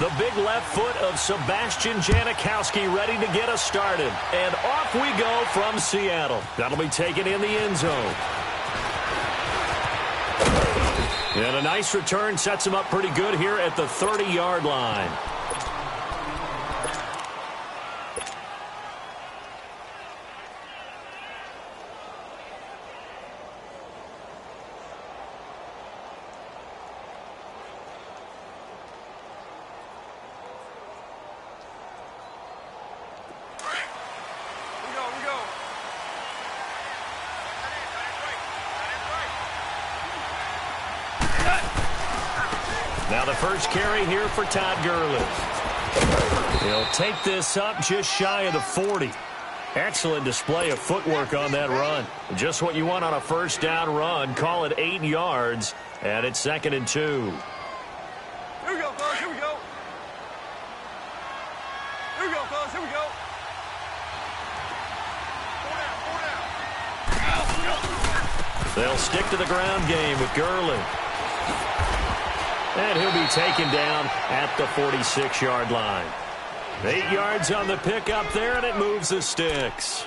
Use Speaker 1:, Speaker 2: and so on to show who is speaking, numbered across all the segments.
Speaker 1: The big left foot of Sebastian Janikowski ready to get us started. And off we go from Seattle. That'll be taken in the end zone. And a nice return sets him up pretty good here at the 30-yard line. Now the first carry here for Todd Gurley. He'll take this up just shy of the 40. Excellent display of footwork on that run. Just what you want on a first down run. Call it 8 yards, and it's 2nd and 2.
Speaker 2: Here we go, fellas. Here we go. Here we go, fellas. Here we go.
Speaker 1: They'll stick to the ground game with Gurley. And he'll be taken down at the 46-yard line. 8 yards on the pickup there, and it moves the sticks.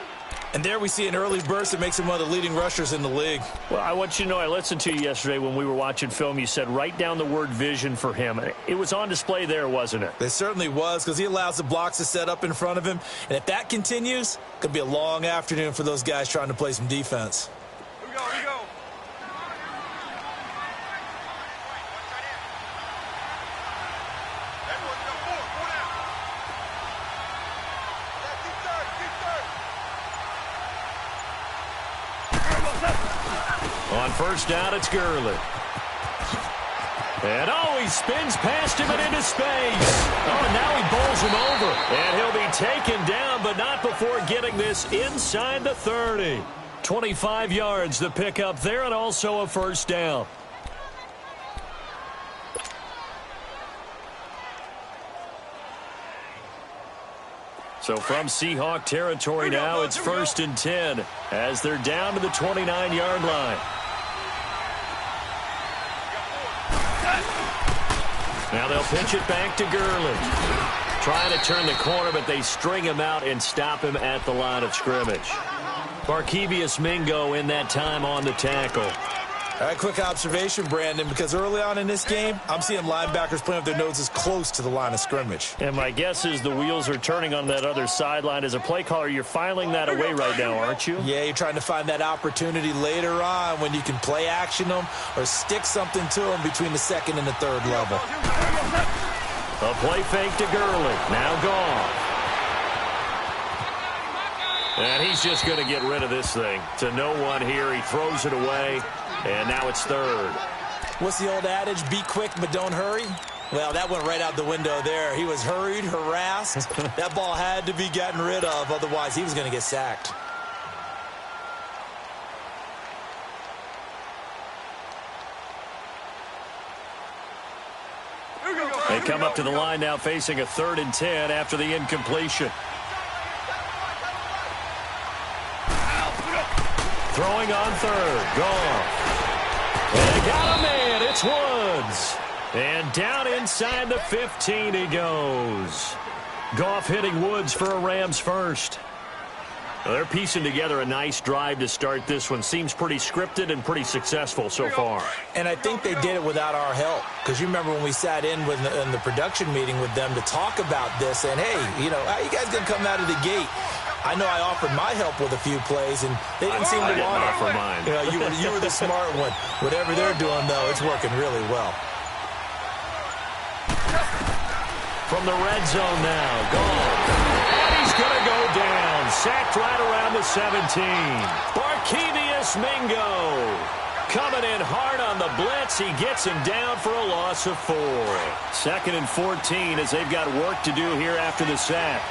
Speaker 3: And there we see an early burst that makes him one of the leading rushers in the league.
Speaker 1: Well, I want you to know, I listened to you yesterday when we were watching film. You said write down the word vision for him. It was on display there, wasn't it?
Speaker 3: It certainly was, because he allows the blocks to set up in front of him. And if that continues, it could be a long afternoon for those guys trying to play some defense.
Speaker 2: Here we go, here we go.
Speaker 1: On first down, it's Gurley. And, he spins past him and into space. Oh, now he bowls him over. And he'll be taken down, but not before getting this inside the 30. 25 yards the pickup there, and also a first down. So from Seahawk territory now, it's 1st and 10 as they're down to the 29-yard line. Now they'll pitch it back to Gurley. Trying to turn the corner, but they string him out and stop him at the line of scrimmage. Barkevious Mingo in that time on the tackle.
Speaker 3: All right, quick observation, Brandon, because early on in this game, I'm seeing linebackers playing with their noses close to the line of scrimmage.
Speaker 1: And my guess is the wheels are turning on that other sideline. As a play caller, you're filing that away right now, aren't you?
Speaker 3: Yeah, you're trying to find that opportunity later on when you can play action them or stick something to them between the 2nd and the 3rd level.
Speaker 1: A play fake to Gurley. Now gone. And he's just going to get rid of this thing. To no one here. He throws it away. And now it's 3rd.
Speaker 3: What's the old adage? Be quick, but don't hurry? Well, that went right out the window there. He was hurried, harassed. That ball had to be gotten rid of. Otherwise, he was going to get sacked.
Speaker 1: They come up to the line now facing a 3rd and 10 after the incompletion. Throwing on 3rd. Goff. And they got a man. It's Woods. And down inside the 15 he goes. Goff hitting Woods for a Rams first. Well, they're piecing together a nice drive to start this one. Seems pretty scripted and pretty successful so far.
Speaker 3: And I think they did it without our help. Because you remember when we sat in the production meeting with them to talk about this. And, hey, how you guys going to come out of the gate? I know I offered my help with a few plays, and they didn't seem to want it.
Speaker 1: For mine.
Speaker 3: You were the smart one. Whatever they're doing, though, it's working really well.
Speaker 1: From the red zone now, gone. And he's going to go down. Sacked right around the 17. Barkevious Mingo coming in hard on the blitz. He gets him down for a loss of 4. 2nd and 14 as they've got work to do here after the sack.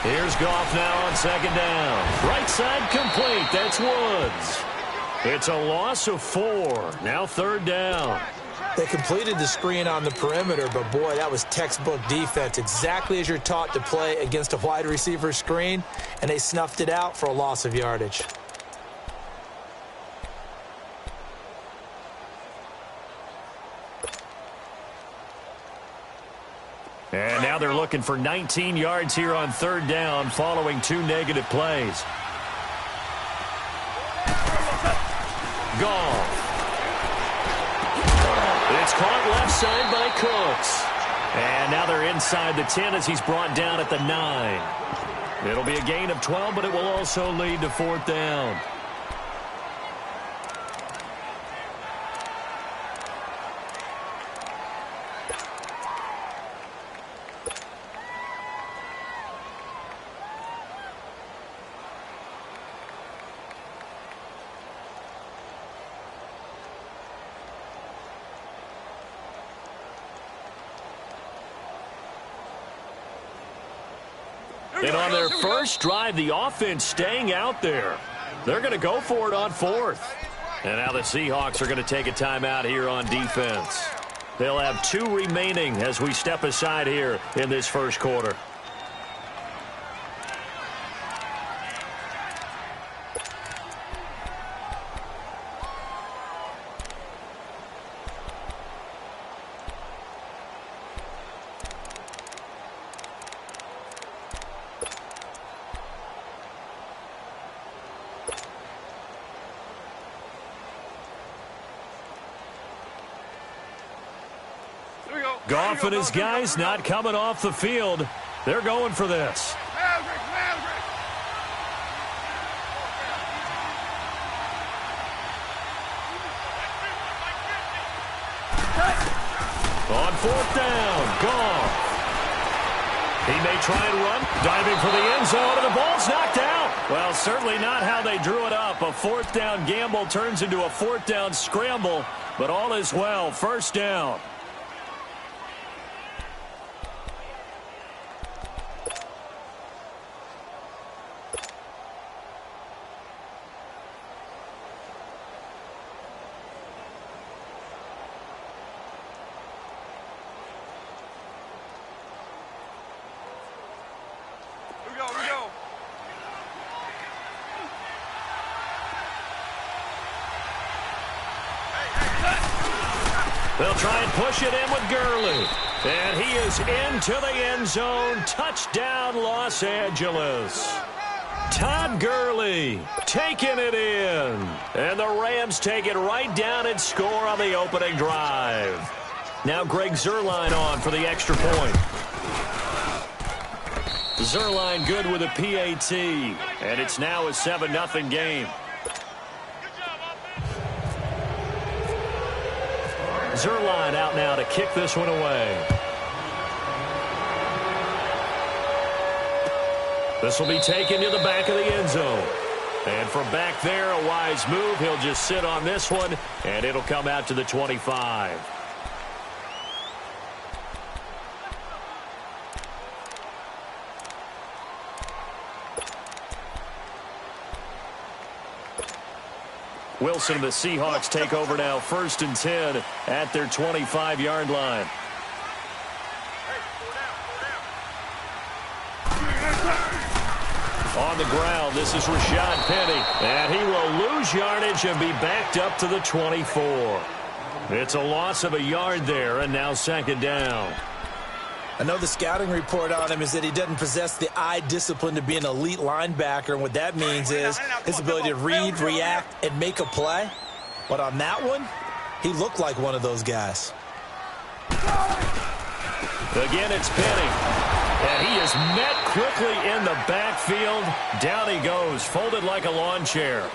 Speaker 1: Here's Goff now on 2nd down. Right side complete. That's Woods. It's a loss of 4. Now 3rd down.
Speaker 3: They completed the screen on the perimeter, but boy, that was textbook defense. Exactly as you're taught to play against a wide receiver screen, and they snuffed it out for a loss of yardage.
Speaker 1: And now they're looking for 19 yards here on third down following 2 negative plays. Goff. It's caught left side by Cooks. And now they're inside the 10 as he's brought down at the 9. It'll be a gain of 12, but it will also lead to fourth down. And on their first drive, the offense staying out there. They're going to go for it on fourth. And now the Seahawks are going to take a timeout here on defense. They'll have 2 remaining as we step aside here in this first quarter. Goff and his guys not coming off the field. They're going for this. On fourth down, Goff. He may try and run, diving for the end zone, and the ball's knocked out. Well, certainly not how they drew it up. A fourth down gamble turns into a fourth down scramble, but all is well. First down. They'll try and push it in with Gurley. And he is into the end zone. Touchdown, Los Angeles. Todd Gurley taking it in. And the Rams take it right down and score on the opening drive. Now Greg Zuerlein on for the extra point. Zuerlein good with a PAT. And it's now a 7-0 game. Zuerlein out now to kick this one away. This will be taken to the back of the end zone. And from back there, a wise move. He'll just sit on this one, and it'll come out to the 25. Wilson and the Seahawks take over now, 1st and 10 at their 25-yard line. On the ground, this is Rashad Penny, and he will lose yardage and be backed up to the 24. It's a loss of a yard there, and now 2nd down.
Speaker 3: I know the scouting report on him is that he doesn't possess the eye discipline to be an elite linebacker, and what that means is his ability to read, react, and make a play. But on that one, he looked like one of those guys.
Speaker 1: Again, it's Penny. And he is met quickly in the backfield. Down he goes, folded like a lawn chair.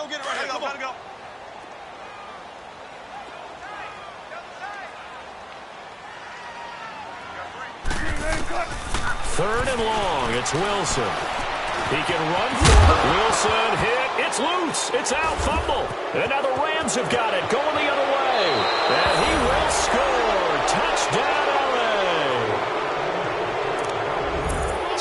Speaker 2: Get it right here. Gotta go.
Speaker 1: Third and long. It's Wilson. He can run for it. Wilson hit. It's loose. It's out. Fumble. And now the Rams have got it. Going the other way. And he will score. Touchdown, LA.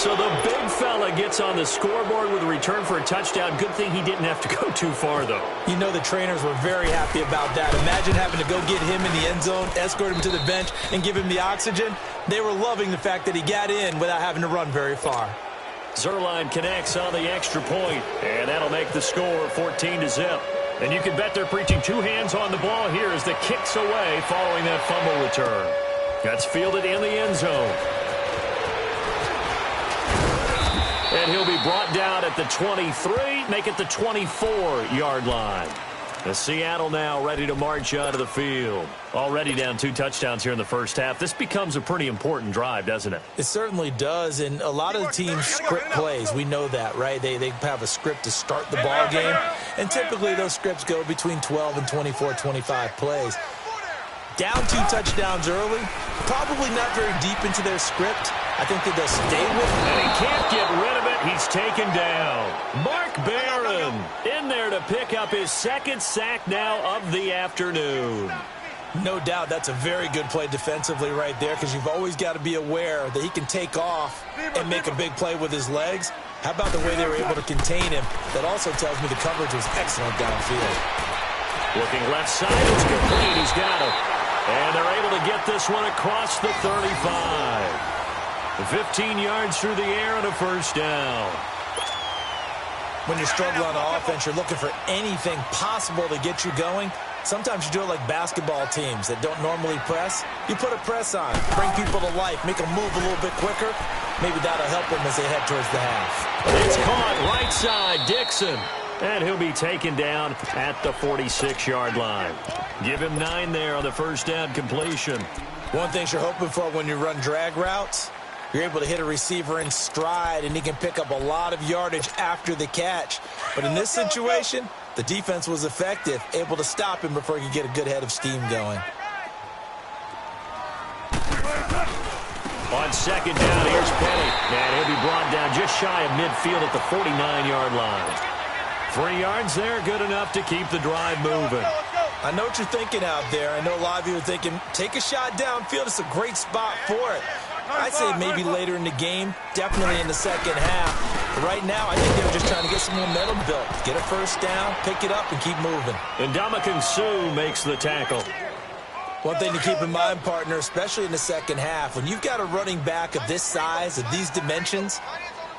Speaker 1: So the big fella gets on the scoreboard with a return for a touchdown. Good thing he didn't have to go too far, though.
Speaker 3: You know the trainers were very happy about that. Imagine having to go get him in the end zone, escort him to the bench, and give him the oxygen. They were loving the fact that he got in without having to run very far.
Speaker 1: Zerline connects on the extra point, and that'll make the score 14-0. And you can bet they're preaching two hands on the ball here as the kick's away following that fumble return. That's fielded in the end zone. And he'll be brought down at the 23, make it the 24-yard line. The Seattle now ready to march out of the field. Already down 2 touchdowns here in the first half. This becomes a pretty important drive, doesn't it?
Speaker 3: It certainly does, and a lot of the teams script plays. We know that, right? They have a script to start the ball game, and typically those scripts go between 12 and 24, 25 plays. Down 2 touchdowns early, probably not very deep into their script. I think that they'll stay with it.
Speaker 1: And he can't get rid of it. He's taken down. Mark Barron in there to pick up his second sack now of the afternoon.
Speaker 3: No doubt that's a very good play defensively right there, because you've always got to be aware that he can take off and make a big play with his legs. How about the way they were able to contain him? That also tells me the coverage was excellent downfield.
Speaker 1: Looking left side, it's complete. He's got it. And they're able to get this one across the 35. 15 yards through the air and a first down.
Speaker 3: When you're struggling on offense, you're looking for anything possible to get you going. Sometimes you do it like basketball teams that don't normally press. You put a press on, bring people to life, make them move a little bit quicker. Maybe that'll help them as they head towards the half.
Speaker 1: It's caught right side, Dixon. And he'll be taken down at the 46-yard line. Give him 9 there on the first down completion.
Speaker 3: One thing you're hoping for when you run drag routes, you're able to hit a receiver in stride, and he can pick up a lot of yardage after the catch. But in this situation, the defense was effective, able to stop him before he could get a good head of steam going.
Speaker 1: On second down, here's Penny. And he'll be brought down just shy of midfield at the 49-yard line. 3 yards there, good enough to keep the drive moving.
Speaker 3: I know what you're thinking out there. I know a lot of you are thinking, take a shot downfield. It's a great spot for it. I'd say maybe later in the game, definitely in the second half. But right now, I think they're just trying to get some momentum built. Get a first down, pick it up, and keep moving.
Speaker 1: And Ndamukong Suh makes the tackle.
Speaker 3: One thing to keep in mind, partner, especially in the second half, when you've got a running back of this size, of these dimensions,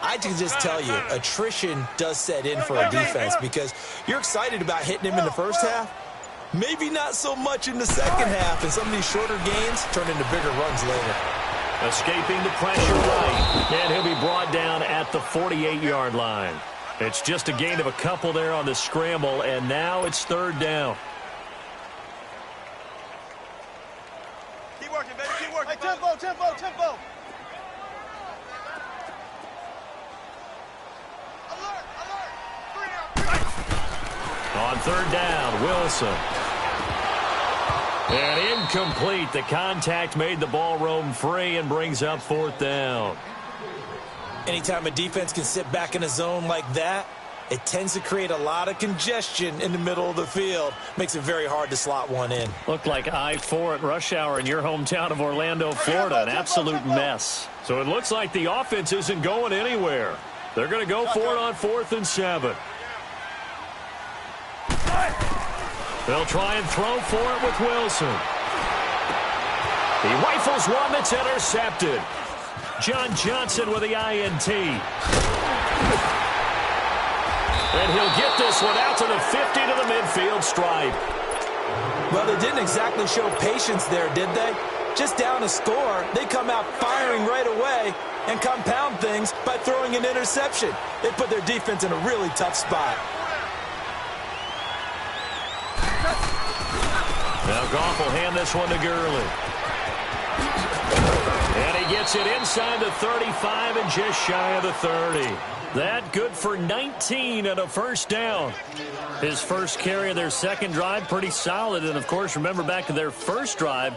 Speaker 3: I can just tell you, attrition does set in for a defense, because you're excited about hitting him in the first half. Maybe not so much in the second half, and some of these shorter gains turn into bigger runs later.
Speaker 1: Escaping the pressure right, and he'll be brought down at the 48-yard line. It's just a gain of a couple there on the scramble, and now it's third down.
Speaker 2: Keep working, baby. Keep working. Hey, tempo.
Speaker 1: On third down, Wilson. And incomplete. The contact made the ball roam free and brings up fourth down.
Speaker 3: Anytime a defense can sit back in a zone like that, it tends to create a lot of congestion in the middle of the field. Makes it very hard to slot one in.
Speaker 1: Looked like I-4 at rush hour in your hometown of Orlando, Florida. An absolute mess. So it looks like the offense isn't going anywhere. They're going to go for it on 4th and 7. They'll try and throw for it with Wilson. He rifles one that's intercepted. John Johnson with the INT. And he'll get this one out to the 50 to the midfield stripe.
Speaker 3: Well, they didn't exactly show patience there, did they? Just down a score, they come out firing right away and compound things by throwing an interception. They put their defense in a really tough spot.
Speaker 1: Now Goff will hand this one to Gurley. And he gets it inside the 35 and just shy of the 30. That good for 19 and a first down. His first carry of their second drive, pretty solid. And, of course, remember back to their first drive,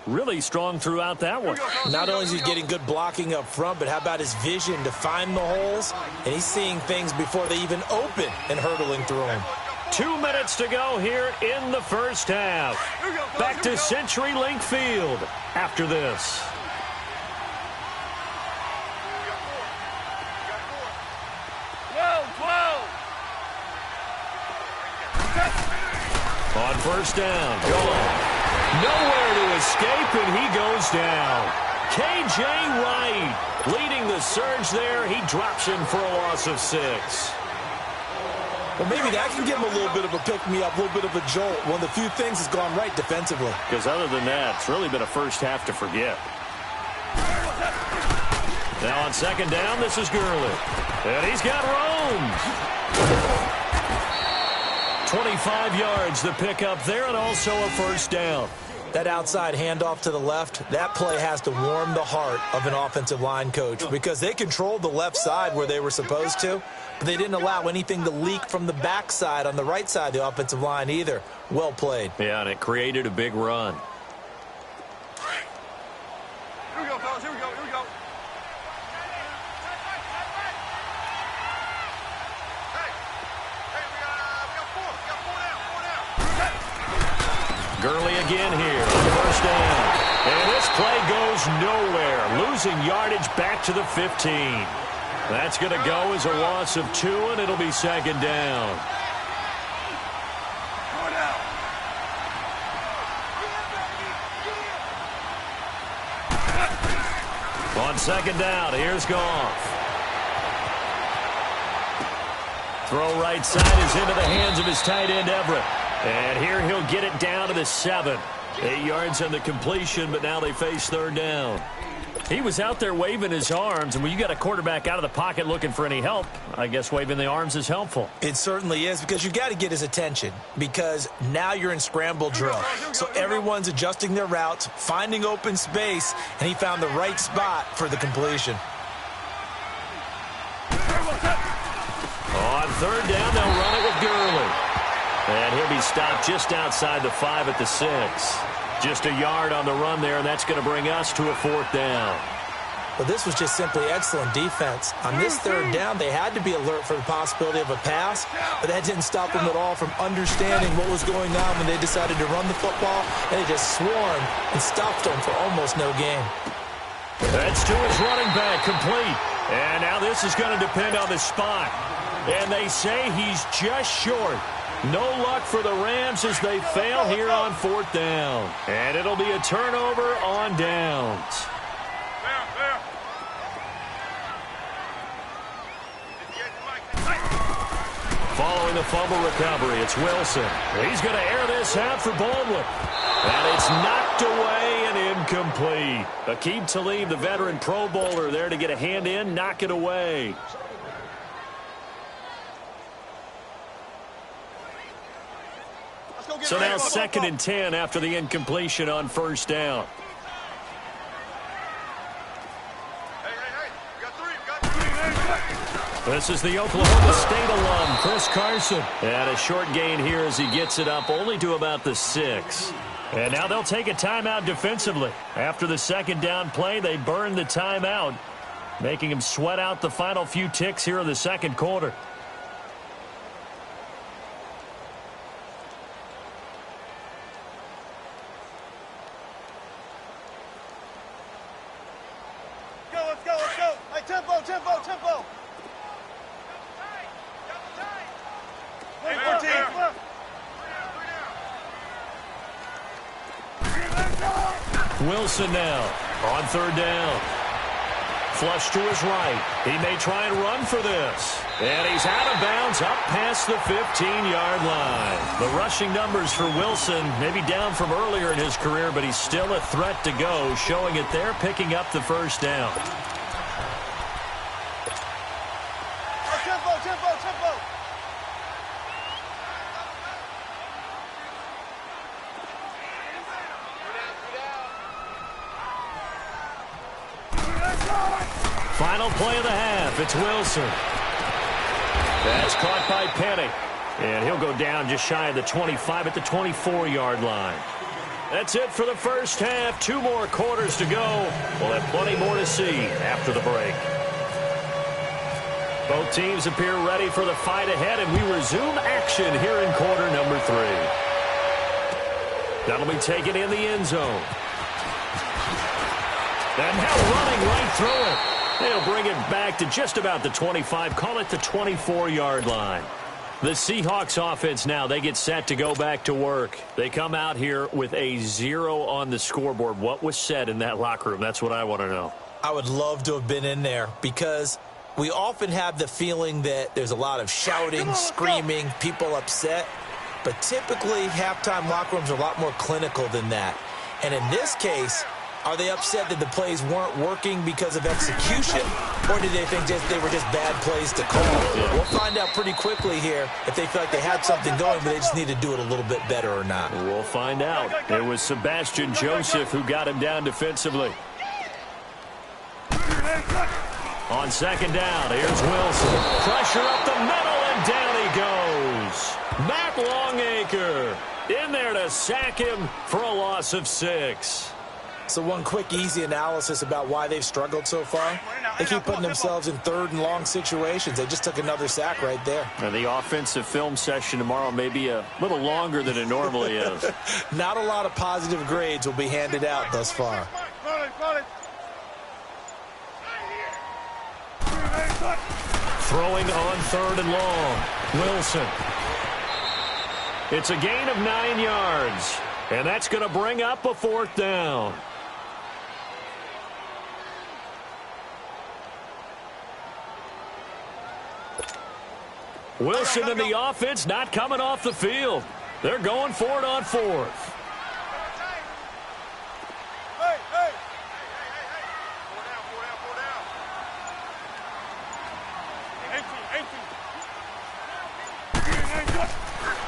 Speaker 1: really strong throughout that one.
Speaker 3: Not only is he getting good blocking up front, but how about his vision to find the holes? And he's seeing things before they even open and hurtling through them.
Speaker 1: 2 minutes to go here in the first half. Back to CenturyLink Field after this. On first down, gone. Nowhere to escape, and he goes down. K.J. Wright leading the surge there. He drops him for a loss of 6.
Speaker 3: Well, maybe that can give him a little bit of a pick-me-up, a little bit of a jolt. One of the few things that's gone right defensively.
Speaker 1: Because other than that, it's really been a first half to forget. Now on second down, this is Gurley. And he's got room. 25 yards the pickup there, and also a first down.
Speaker 3: That outside handoff to the left, that play has to warm the heart of an offensive line coach because they controlled the left side where they were supposed to, but they didn't allow anything to leak from the backside on the right side of the offensive line either. Well played.
Speaker 1: Yeah, and it created a big run.
Speaker 2: Here we go, fellas. Here we go. Here we go.
Speaker 1: Gurley again here on first down. And this play goes nowhere. Losing yardage back to the 15. That's going to go as a loss of 2, and it'll be second down. On second down, here's Goff. Throw right side is into the hands of his tight end, Everett. And here he'll get it down to the 7. 8 yards on the completion, but now they face third down. He was out there waving his arms, and when you got a quarterback out of the pocket looking for any help, I guess waving the arms is helpful.
Speaker 3: It certainly is, because you got to get his attention, because now you're in scramble drill. So everyone's adjusting their routes, finding open space, and he found the right spot for the completion.
Speaker 1: On third down, they'll run it with Gurley. And he'll be stopped just outside the 5 at the 6. Just a yard on the run there, and that's going to bring us to a fourth down.
Speaker 3: Well, this was just simply excellent defense. On this third down, they had to be alert for the possibility of a pass, but that didn't stop them at all from understanding what was going on when they decided to run the football, and they just swarmed and stopped them for almost no gain.
Speaker 1: That's to his running back, complete. And now this is going to depend on the spot. And they say he's just short. No luck for the Rams as they fail here on fourth down. And it'll be a turnover on downs. Following the fumble recovery, it's Wilson. He's going to air this out for Baldwin. And it's knocked away and incomplete. Aqib Talib, the veteran Pro Bowler, there to get a hand in, knock it away. So now 2nd and 10 after the incompletion on first down. This is the Oklahoma State alum, Chris Carson. And a short gain here as he gets it up only to about the 6. And now they'll take a timeout defensively. After the second down play, they burn the timeout, making him sweat out the final few ticks here in the second quarter.
Speaker 2: Tempo.
Speaker 1: Wilson now on third down. Flush to his right. He may try and run for this. And he's out of bounds up past the 15-yard line. The rushing numbers for Wilson maybe down from earlier in his career, but he's still a threat to go, showing it there, picking up the first down.
Speaker 2: Tempo.
Speaker 1: Final play of the half. It's Wilson. That's caught by Penny. And he'll go down just shy of the 25 at the 24-yard line. That's it for the first half. 2 more quarters to go. We'll have plenty more to see after the break. Both teams appear ready for the fight ahead, and we resume action here in quarter number 3. That'll be taken in the end zone. And now running right through it. They'll bring it back to just about the 25, call it the 24-yard line. The Seahawks offense now, they get set to go back to work. They come out here with a 0 on the scoreboard. What was said in that locker room? That's what I want to know.
Speaker 3: I would love to have been in there because we often have the feeling that there's a lot of shouting, screaming, people upset. But typically, halftime locker rooms are a lot more clinical than that. And in this case, are they upset that the plays weren't working because of execution, or did they think they were just bad plays to call? Yeah. We'll find out pretty quickly here if they felt like they had something going, but they just need to do it a little bit better or not.
Speaker 1: We'll find out. It was Sebastian Joseph who got him down defensively. On second down, here's Wilson. Pressure up the middle, and down he goes. Matt Longacre in there to sack him for a loss of 6.
Speaker 3: So one quick, easy analysis about why they've struggled so far. They keep putting themselves in third and long situations. They just took another sack right there.
Speaker 1: And the offensive film session tomorrow may be a little longer than it normally is.
Speaker 3: Not a lot of positive grades will be handed out thus far.
Speaker 1: Throwing on third and long. Wilson. It's a gain of 9 yards. And that's going to bring up a 4th down. Wilson and the offense not coming off the field. They're going for it on 4th.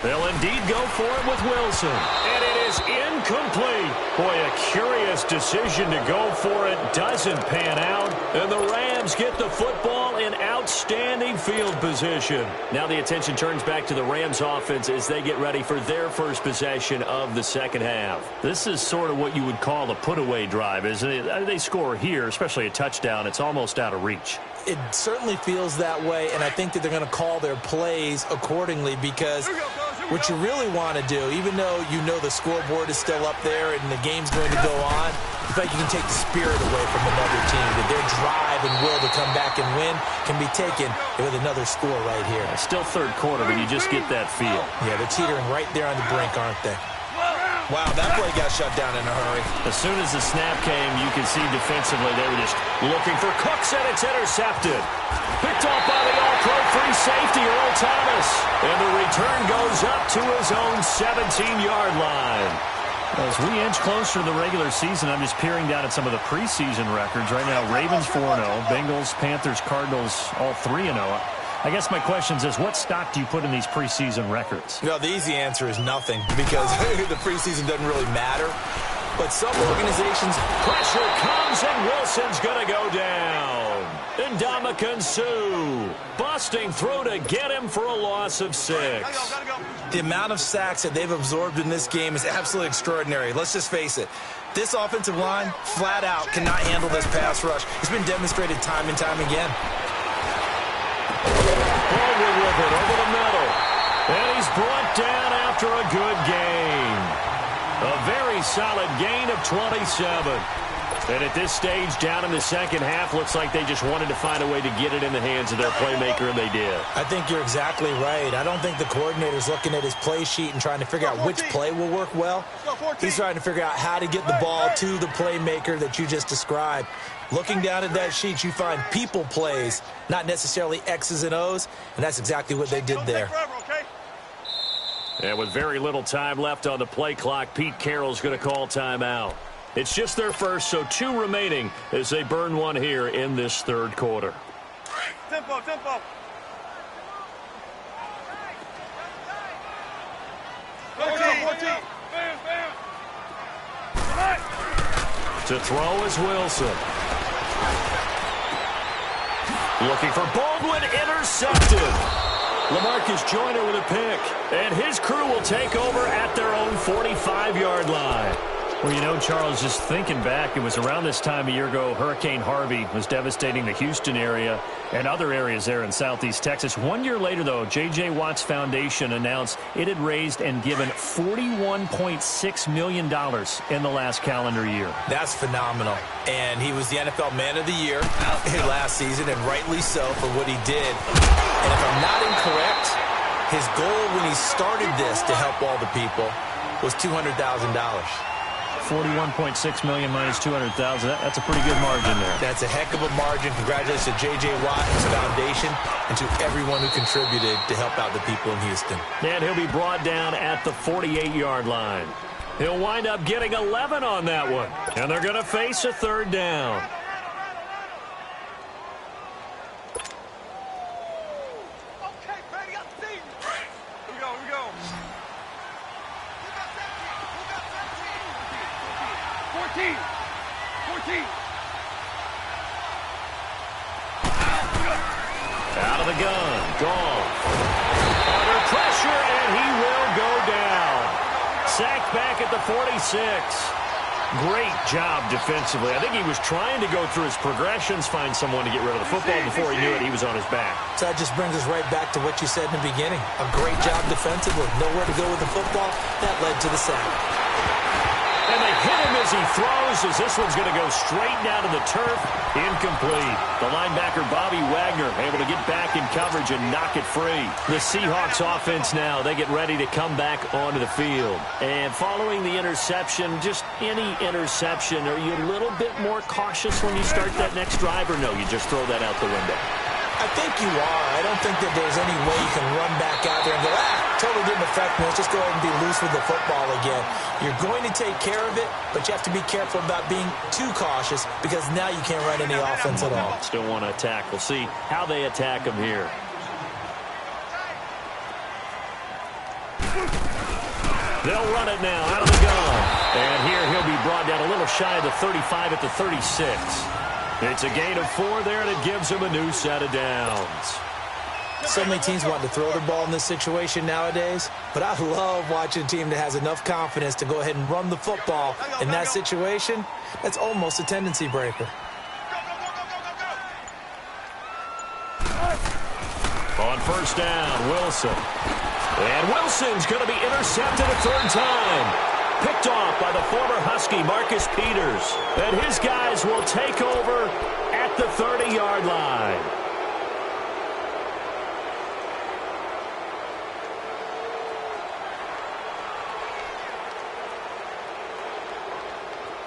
Speaker 1: They'll indeed go for it with Wilson. And it is incomplete. Boy, a curious decision to go for it. Doesn't pan out. And the Rams get the football in outstanding field position. Now the attention turns back to the Rams offense as they get ready for their first possession of the second half. This is sort of what you would call a put-away drive, isn't it? They score here, especially a touchdown. It's almost out of reach.
Speaker 3: It certainly feels that way, and I think that they're going to call their plays accordingly because what you really want to do, even though you know the scoreboard is still up there and the game's going to go on, you feel like you can take the spirit away from another team, that their drive and will to come back and win can be taken with another score right here.
Speaker 1: It's still third quarter, but you just get that feel.
Speaker 3: Yeah, they're teetering right there on the brink, aren't they? Wow, that play got shut down in a hurry.
Speaker 1: As soon as the snap came, you could see defensively they were just looking for Cooks, and it's intercepted. Picked off by the all-pro free safety, Earl Thomas. And the return goes up to his own 17-yard line. As we inch closer to the regular season, I'm just peering down at some of the preseason records. Right now, Ravens 4-0, Bengals, Panthers, Cardinals, all 3-0. I guess my question is, what stock do you put in these preseason records?
Speaker 3: Well, the easy answer is nothing because the preseason doesn't really matter. But some organizations...
Speaker 1: Pressure comes, and Wilson's going to go down. And Ndamukong Suh busting through to get him for a loss of 6.
Speaker 3: The amount of sacks that they've absorbed in this game is absolutely extraordinary. Let's just face it. This offensive line, flat out, cannot handle this pass rush. It's been demonstrated time and time again.
Speaker 1: Baldwin with it over the middle. And he's brought down after a good gain. A very solid gain of 27. And at this stage, down in the second half, looks like they just wanted to find a way to get it in the hands of their playmaker, and they did.
Speaker 3: I think you're exactly right. I don't think the coordinator's looking at his play sheet and trying to figure out which play will work well. He's trying to figure out how to get the ball to the playmaker that you just described. Looking down at that sheet, you find people plays, not necessarily X's and O's, and that's exactly what they did there.
Speaker 1: And with very little time left on the play clock, Pete Carroll's going to call timeout. It's just their first, so 2 remaining as they burn one here in this third quarter.
Speaker 2: Tempo.
Speaker 1: To throw is Wilson. Looking for Baldwin, intercepted. LaMarcus Joyner with a pick, and his crew will take over at their own 45-yard line. Well, you know, Charles, just thinking back, it was around this time a year ago, Hurricane Harvey was devastating the Houston area and other areas there in southeast Texas. 1 year later, though, J.J. Watt's Foundation announced it had raised and given $41.6 million in the last calendar year.
Speaker 3: That's phenomenal. And he was the NFL Man of the Year last season, and rightly so for what he did. And if I'm not incorrect, His goal when he started this to help all the people was $200,000.
Speaker 1: 41.6 million minus 200,000. That's a pretty good margin there.
Speaker 3: That's a heck of a margin. Congratulations to J.J. Watt and his foundation and to everyone who contributed to help out the people in Houston.
Speaker 1: And he'll be brought down at the 48-yard line. He'll wind up getting 11 on that one. And they're going to face a third down.
Speaker 2: Okay, Brady, I'm seeing you. Here we go, here we go. Who got 17? Who got 17? 14. 14.
Speaker 1: Out of the gun. Goff. Under pressure, and he will go down. Sacked back at the 46. Great job defensively. I think he was trying to go through his progressions, find someone to get rid of the football. Before he knew it, he was on his back.
Speaker 3: So that just brings us right back to what you said in the beginning. A great job defensively. Nowhere to go with the football. That led to the sack.
Speaker 1: And they hit him as he throws, as this one's going to go straight down to the turf. Incomplete. The linebacker, Bobby Wagner, able to get back in coverage and knock it free. The Seahawks offense now, they get ready to come back onto the field. And following the interception, just any interception, are you a little bit more cautious when you start that next drive, or no, you just throw that out the window?
Speaker 3: I think you are. I don't think that there's any way you can run back out there and go, totally didn't affect me. Let's just go ahead and be loose with the football again. You're going to take care of it, but you have to be careful about being too cautious because now you can't run any offense at all.
Speaker 1: Still want to attack. We'll see how they attack him here. They'll run it now out of the gun. And here he'll be brought down a little shy of the 35 at the 36. It's a gain of 4 there, and it gives him a new set of downs.
Speaker 3: So many teams want to throw the ball in this situation nowadays, but I love watching a team that has enough confidence to go ahead and run the football in that situation. That's almost a tendency breaker.
Speaker 1: On first down, Wilson. And Wilson's going to be intercepted a third time. Picked off by the former Husky, Marcus Peters. And his guys will take over at the 30-yard line.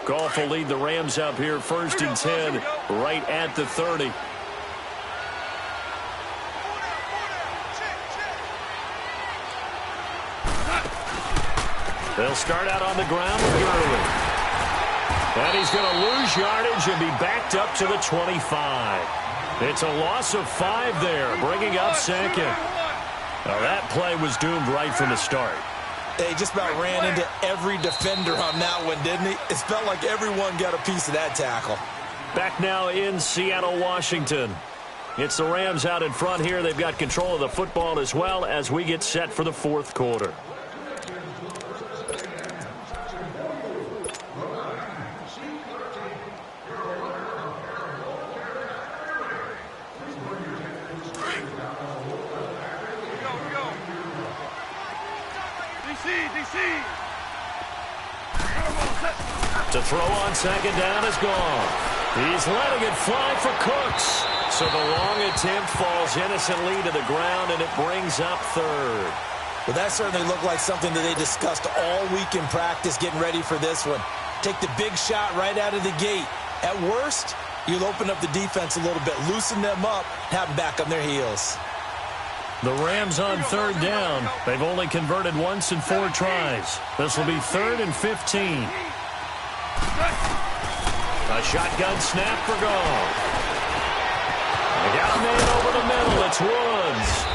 Speaker 1: Goff will lead the Rams up here, 1st and 10, right at the 30. They'll start out on the ground with Gurley. And he's going to lose yardage and be backed up to the 25. It's a loss of 5 there, bringing up 2nd. Now that play was doomed right from the start.
Speaker 3: They just about ran into every defender on that one, didn't he? It felt like everyone got a piece of that tackle.
Speaker 1: Back now in Seattle, Washington. It's the Rams out in front here. They've got control of the football as well as we get set for the 4th quarter. To throw on 2nd down is gone. He's letting it fly for Cooks. So the long attempt falls innocently to the ground, and it brings up 3rd.
Speaker 3: Well, that certainly looked like something that they discussed all week in practice getting ready for this one. Take the big shot right out of the gate. At worst, you'll open up the defense a little bit, loosen them up, have them back on their heels.
Speaker 1: The Rams on 3rd down. They've only converted once in 4 tries. This will be 3rd and 15. A shotgun snap for Goff. They got a man over the middle. It's Woods.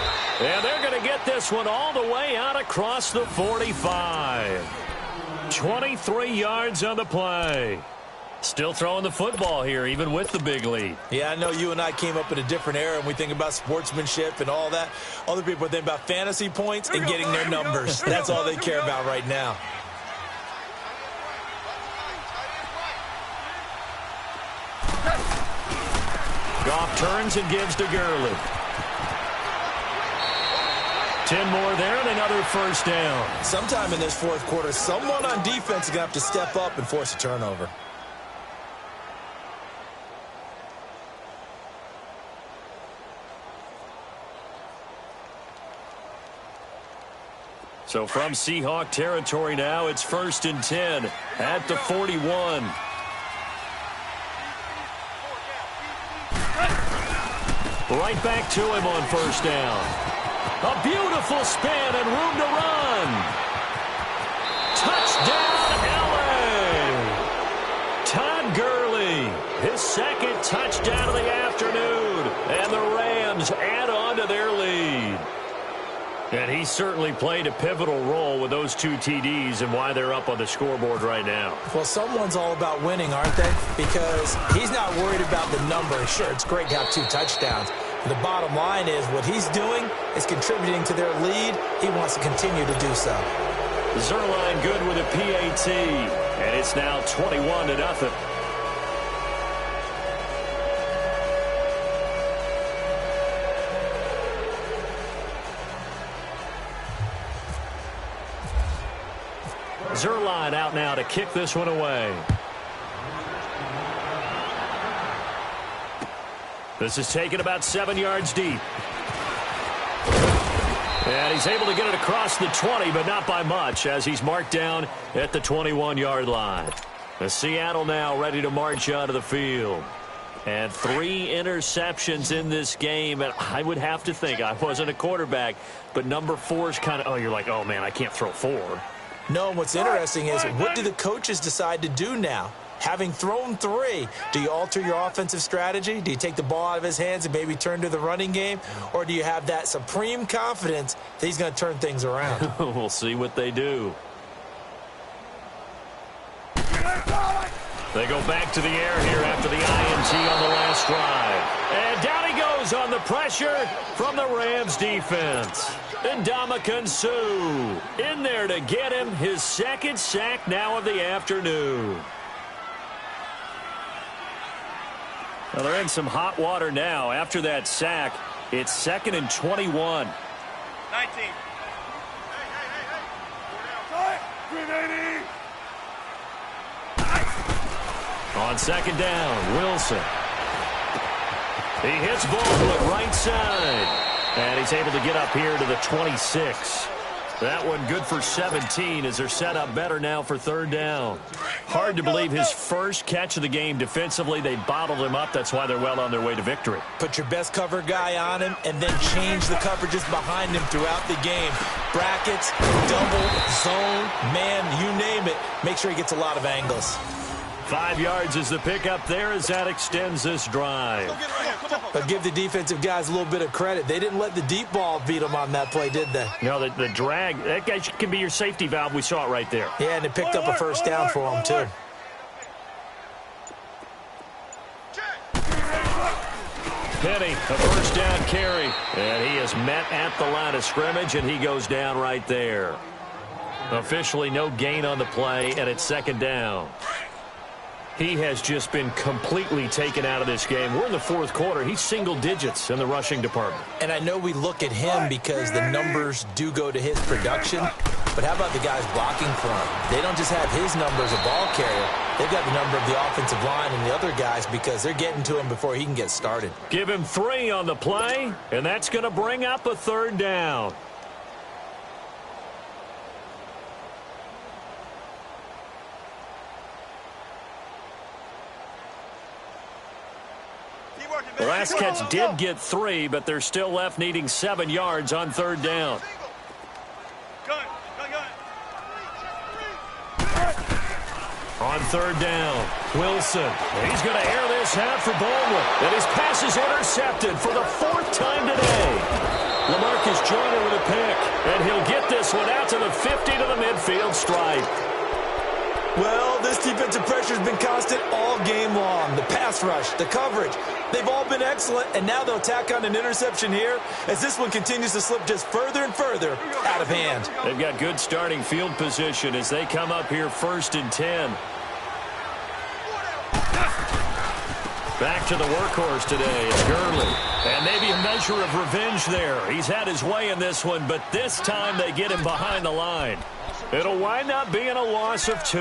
Speaker 1: And they're going to get this one all the way out across the 45. 23 yards on the play. Still throwing the football here, even with the big lead.
Speaker 3: Yeah, I know you and I came up in a different era, and we think about sportsmanship and all that. Other people think about fantasy points and getting their numbers. That's all they care about right now.
Speaker 1: Goff turns and gives to Gurley. 10 more there and another 1st down.
Speaker 3: Sometime in this 4th quarter, someone on defense is going to have to step up and force a turnover.
Speaker 1: So from Seahawk territory now, it's 1st and 10 at the 41. Right back to him on 1st down. A beautiful spin and room to run. Touchdown, LA! Todd Gurley, his 2nd touchdown of the afternoon. And the Rams add on to their lead. And he certainly played a pivotal role with those 2 TDs and why they're up on the scoreboard right now.
Speaker 3: Well, someone's all about winning, aren't they? Because he's not worried about the number. Sure, it's great to have 2 touchdowns. But the bottom line is what he's doing is contributing to their lead. He wants to continue to do so.
Speaker 1: Zerline good with a PAT. And it's now 21-0. Zerline out now to kick this one away. This is taken about 7 yards deep. And he's able to get it across the 20, but not by much, as he's marked down at the 21-yard line. The Seattle now ready to march onto the field. And 3 interceptions in this game, and I would have to think, I wasn't a quarterback, but number 4 is kind of, oh, you're like, oh, man, I can't throw 4.
Speaker 3: No, what's interesting is what do the coaches decide to do now? Having thrown 3, do you alter your offensive strategy? Do you take the ball out of his hands and maybe turn to the running game? Or do you have that supreme confidence that he's going to turn things around?
Speaker 1: We'll see what they do. They go back to the air here after the INT on the last drive. And down he goes on the pressure from the Rams defense. And Ndamukong Suh in there to get him his 2nd sack now of the afternoon. Well, they're in some hot water now. After that sack, it's 2nd and 21.
Speaker 2: 19.
Speaker 1: On 2nd down, Wilson. He hits Baldwin right side. And he's able to get up here to the 26. That one good for 17 as they're set up better now for 3rd down. Hard to believe his first catch of the game defensively. They bottled him up. That's why they're well on their way to victory.
Speaker 3: Put your best cover guy on him and then change the coverages behind him throughout the game. Brackets, double, zone, man, you name it. Make sure he gets a lot of angles.
Speaker 1: 5 yards is the pickup there as that extends this drive.
Speaker 3: But give the defensive guys a little bit of credit. They didn't let the deep ball beat them on that play, did they?
Speaker 1: No, the drag, that guy can be your safety valve. We saw it right there.
Speaker 3: Yeah, and it picked up a 1st down for him, too.
Speaker 1: Penny, a 1st down carry. And he is met at the line of scrimmage, and he goes down right there. Officially no gain on the play, and it's 2nd down. He has just been completely taken out of this game. We're in the 4th quarter. He's single digits in the rushing department.
Speaker 3: And I know we look at him because the numbers do go to his production. But how about the guys blocking for him? They don't just have his number as a ball carrier. They've got the number of the offensive line and the other guys because they're getting to him before he can get started.
Speaker 1: Give him 3 on the play, and that's going to bring up a 3rd down. The last catch did get 3, but they're still left needing 7 yards on 3rd down. On 3rd down, Wilson. He's going to air this out for Baldwin. And his pass is intercepted for the 4th time today. LaMarcus Joyner with a pick. And he'll get this one out to the 50 to the midfield stripe.
Speaker 3: Well, this defensive pressure has been constant all game long. The pass rush, the coverage, they've all been excellent, and now they'll tack on an interception here as this one continues to slip just further and further out of hand.
Speaker 1: They've got good starting field position as they come up here 1st and 10. Back to the workhorse today is Gurley. And maybe a measure of revenge there. He's had his way in this one, but this time they get him behind the line. It'll wind up being a loss of 2,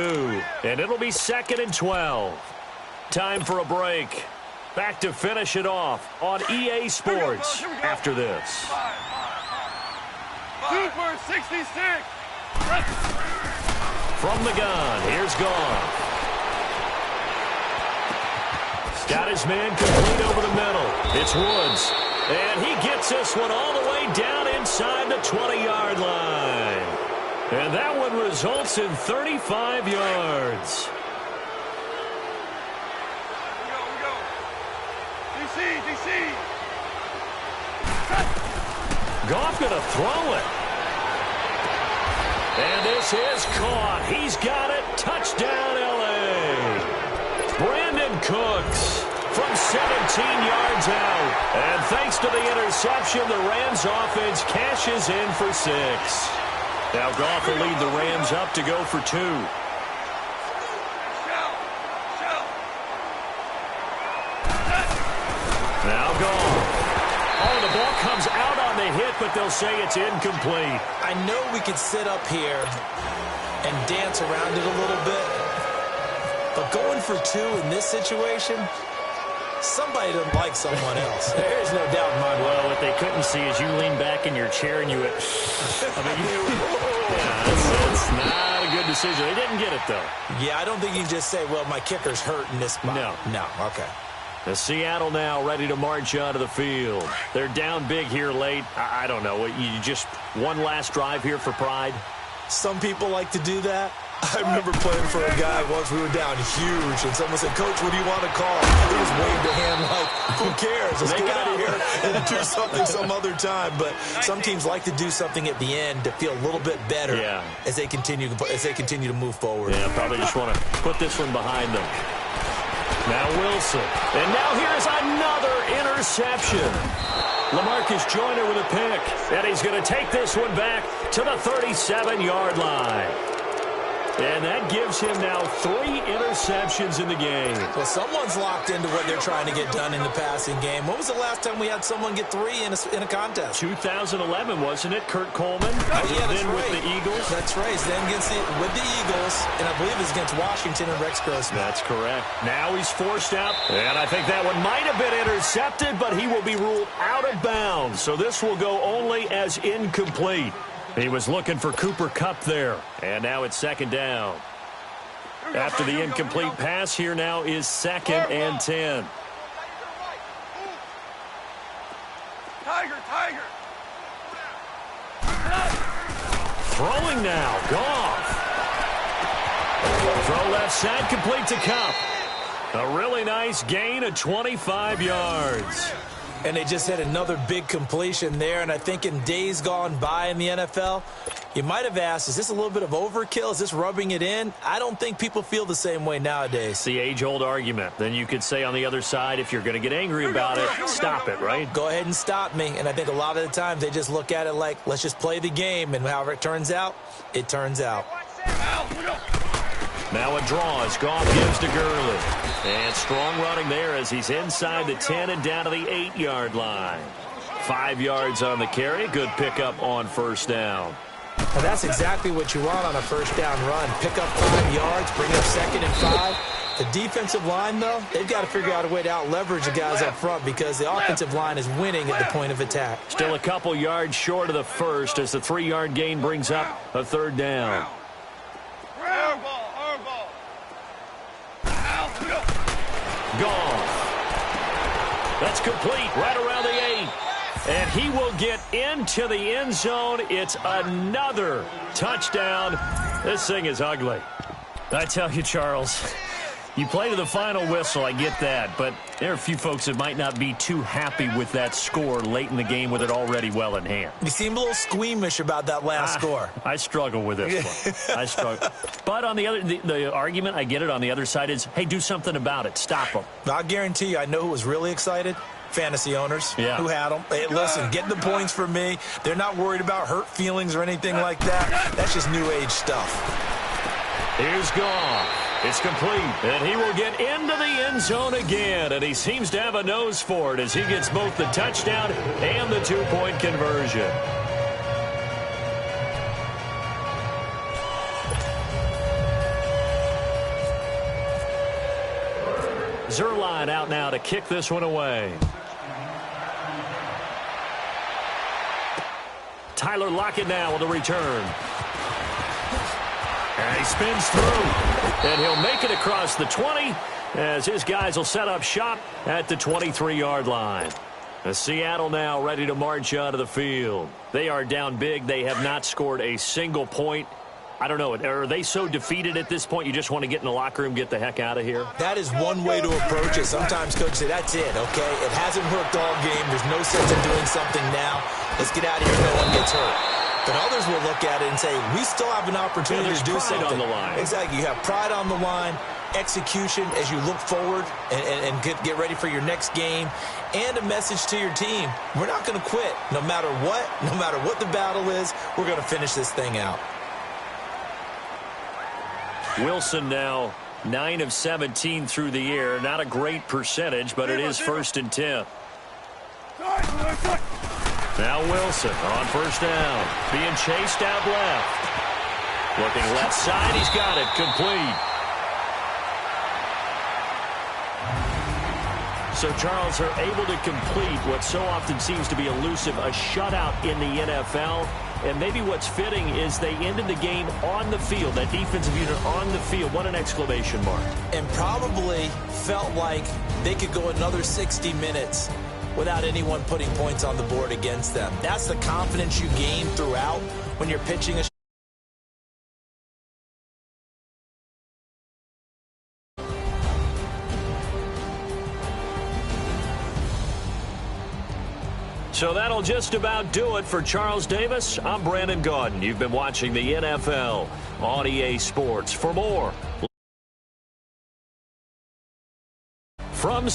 Speaker 1: and it'll be 2nd and 12. Time for a break. Back to finish it off on EA Sports after this.
Speaker 2: 5. Clipper 66.
Speaker 1: From the gun, here's Goff. Got his man complete over the middle. It's Woods. And he gets this one all the way down inside the 20-yard line. And that one results in 35 yards.
Speaker 2: We go. DC.
Speaker 1: Goff going to throw it. And this is caught. He's got it. Touchdown, L.A. Brandon Cooks from 17 yards out. And thanks to the interception, the Rams offense cashes in for 6. Now Goff will lead the Rams up to go for 2. Now Goff. Oh, the ball comes out on the hit, but they'll say it's incomplete.
Speaker 3: I know we could sit up here and dance around it a little bit, but going for 2 in this situation, somebody doesn't like someone else. There's no doubt in my mind.
Speaker 1: Well, what they couldn't see is you lean back in your chair and you went, that's not a good decision. They didn't get it, though.
Speaker 3: Yeah, I don't think you can just say, well, my kicker's hurt in this spot. No, okay.
Speaker 1: The Seattle now ready to march onto the field. They're down big here late. I don't know. You just one last drive here for pride?
Speaker 3: Some people like to do that. I remember playing for a guy once. We were down huge, and someone said, Coach, what do you want to call? He just waved a hand like, who cares? Let's get out of here and do something some other time. But some teams like to do something at the end to feel a little bit better as they continue to move forward.
Speaker 1: Yeah, probably just want to put this one behind them. Now Wilson. And now here's another interception. LaMarcus Joyner with a pick. And he's going to take this one back to the 37-yard line. And that gives him now 3 interceptions in the game.
Speaker 3: Well, someone's locked into what they're trying to get done in the passing game. When was the last time we had someone get 3 in a contest?
Speaker 1: 2011, wasn't it? Kurt Coleman.
Speaker 3: Oh, yeah, that's
Speaker 1: then
Speaker 3: right.
Speaker 1: with the Eagles.
Speaker 3: That's right. Then with the Eagles, and I believe it's against Washington and Rex Grossman.
Speaker 1: That's correct. Now he's forced out, and I think that one might have been intercepted, but he will be ruled out of bounds. So this will go only as incomplete. He was looking for Cooper Kupp there. And now it's 2nd down. After the incomplete pass, here now is 2nd and 10.
Speaker 2: Tiger.
Speaker 1: Throwing now. Goff. Throw left side, complete to Kupp. A really nice gain of 25 yards.
Speaker 3: And they just had another big completion there. And I think in days gone by in the NFL, you might have asked, is this a little bit of overkill? Is this rubbing it in? I don't think people feel the same way nowadays.
Speaker 1: It's the age-old argument. Then you could say on the other side, if you're going to get angry about it, stop it, right?
Speaker 3: Go ahead and stop me. And I think a lot of the times they just look at it like, let's just play the game. And however it turns out, it turns out.
Speaker 1: Now a draw as Goff gives to Gurley. And strong running there as he's inside the 10 and down to the 8-yard line. 5 yards on the carry. Good pickup on 1st down.
Speaker 3: Well, that's exactly what you want on a 1st down run. Pick up 5 yards, bring up 2nd and 5. The defensive line, though, they've got to figure out a way to out-leverage the guys up front because the offensive line is winning at the point of attack.
Speaker 1: Still a couple yards short of the first as the 3-yard gain brings up a 3rd down. Goff. That's complete right around the 8. And he will get into the end zone. It's another touchdown. This thing is ugly. I tell you, Charles, you play to the final whistle, I get that. But there are a few folks that might not be too happy with that score late in the game with it already well in hand.
Speaker 3: You seem a little squeamish about that last score.
Speaker 1: I struggle with this one. I struggle. But on the argument, I get it, on the other side is, hey, do something about it. Stop them.
Speaker 3: I'll guarantee you, I know who was really excited. Fantasy owners who had them. Hey, listen, get the points for me. They're not worried about hurt feelings or anything like that. That's just new age stuff.
Speaker 1: Here's Goff. It's complete, and he will get into the end zone again, and he seems to have a nose for it as he gets both the touchdown and the 2-point conversion. Zuerlein out now to kick this one away. Tyler Lockett now on the return. And he spins through. And he'll make it across the 20 as his guys will set up shop at the 23-yard line. Seattle now ready to march out of the field. They are down big. They have not scored a single point. I don't know. Are they so defeated at this point you just want to get in the locker room, get the heck out of here?
Speaker 3: That is one way to approach it. Sometimes coaches say, that's it, okay? It hasn't worked all game. There's no sense in doing something now. Let's get out of here. No one gets hurt. But others will look at it and say, we still have an opportunity to do something.
Speaker 1: On the line.
Speaker 3: Exactly. You have pride on the line, execution as you look forward and get ready for your next game, and a message to your team. We're not going to quit. No matter what the battle is, we're going to finish this thing out.
Speaker 1: Wilson now 9 of 17 through the air. Not a great percentage, but it is 1st and 10. Now Wilson on 1st down. Being chased out left. Looking left side. He's got it. Complete. So, Charles, are able to complete what so often seems to be elusive, a shutout in the NFL. And maybe what's fitting is they ended the game on the field, that defensive unit on the field. What an exclamation mark.
Speaker 3: And probably felt like they could go another 60 minutes without anyone putting points on the board against them. That's the confidence you gain throughout when you're pitching a
Speaker 1: So that'll just about do it for Charles Davis. I'm Brandon Gaudin. You've been watching the NFL on EA Sports. For more from